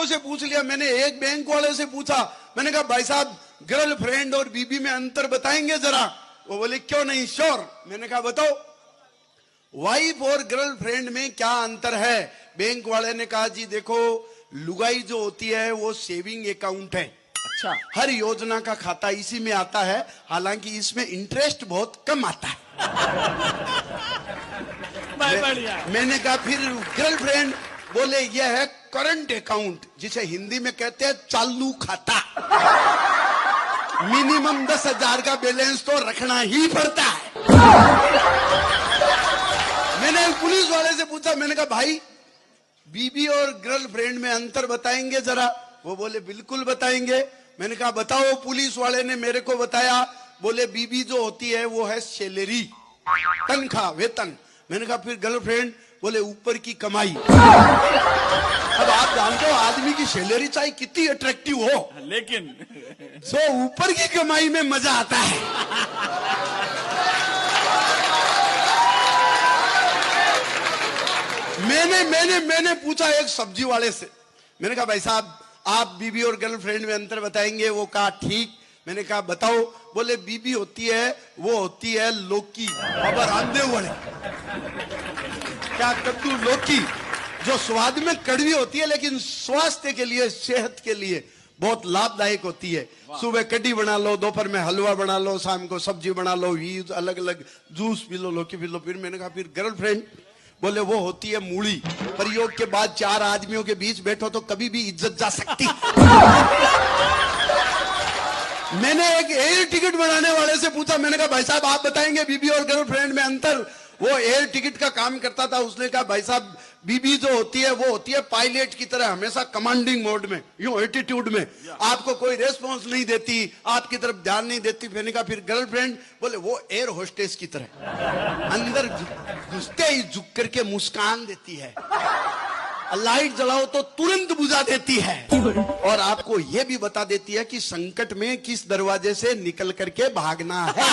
से पूछ लिया, मैंने एक बैंक वाले से पूछा, मैंने कहा भाई साहब गर्लफ्रेंड और बीबी में अंतर बताएंगे जरा। वो बोले क्यों नहीं, श्योर। मैंने कहा बताओ वाइफ और गर्लफ्रेंड में क्या अंतर है। बैंक वाले ने कहा जी देखो, लुगाई जो होती है वो सेविंग अकाउंट है, अच्छा, हर योजना का खाता इसी में आता है, हालांकि इसमें इंटरेस्ट बहुत कम आता है। मैंने कहा फिर गर्लफ्रेंड, बोले यह है करंट अकाउंट, जिसे हिंदी में कहते हैं चालू खाता। मिनिमम 10,000 का बैलेंस तो रखना ही पड़ता है। मैंने पुलिस वाले से पूछा, मैंने कहा भाई बीबी और गर्लफ्रेंड में अंतर बताएंगे जरा। वो बोले बिल्कुल बताएंगे। मैंने कहा बताओ। पुलिस वाले ने मेरे को बताया, बोले बीबी जो होती है वो है सैलरी, तनख्वाह, वेतन। मैंने कहा फिर गर्लफ्रेंड, बोले ऊपर की कमाई। अब आप जानते हो आदमी की सैलरी चाहे कितनी अट्रैक्टिव हो, लेकिन सो ऊपर की कमाई में मजा आता है। मैंने पूछा एक सब्जी वाले से, मैंने कहा भाई साहब आप बीबी और गर्लफ्रेंड में अंतर बताएंगे। वो कहा ठीक। मैंने कहा बताओ। बोले बीबी होती है वो होती है लौकी, अब रांधे वाले क्या कद्दू, लौकी, जो स्वाद में कड़वी होती है लेकिन स्वास्थ्य के लिए, सेहत के लिए बहुत लाभदायक होती है। सुबह कढ़ी बना लो, दोपहर में हलवा बना लो, शाम को सब्जी बना लो, अलग अलग जूस पी लो, लौकी पी लो। फिर मैंने कहा फिर गर्लफ्रेंड, बोले वो होती है मूली, प्रयोग के बाद 4 आदमियों के बीच बैठो तो कभी भी इज्जत जा सकती। मैंने एक एयर टिकट बनाने वाले से पूछा, मैंने कहा भाई साहब आप बताएंगे बीबी और गर्लफ्रेंड में अंतर। वो एयर टिकट का काम करता था। उसने कहा भाई साहब बीबी जो होती है वो होती है पायलट की तरह, हमेशा कमांडिंग मोड में, यूं एटीट्यूड में, आपको कोई रेस्पॉन्स नहीं देती, आपकी तरफ ध्यान नहीं देती। मैंने कहा फिर गर्लफ्रेंड, बोले वो एयर होस्टेस की तरह, अंदर घुसते ही झुक करके मुस्कान देती है, लाइट जलाओ तो तुरंत बुझा देती है, और आपको यह भी बता देती है कि संकट में किस दरवाजे से निकल करके भागना है।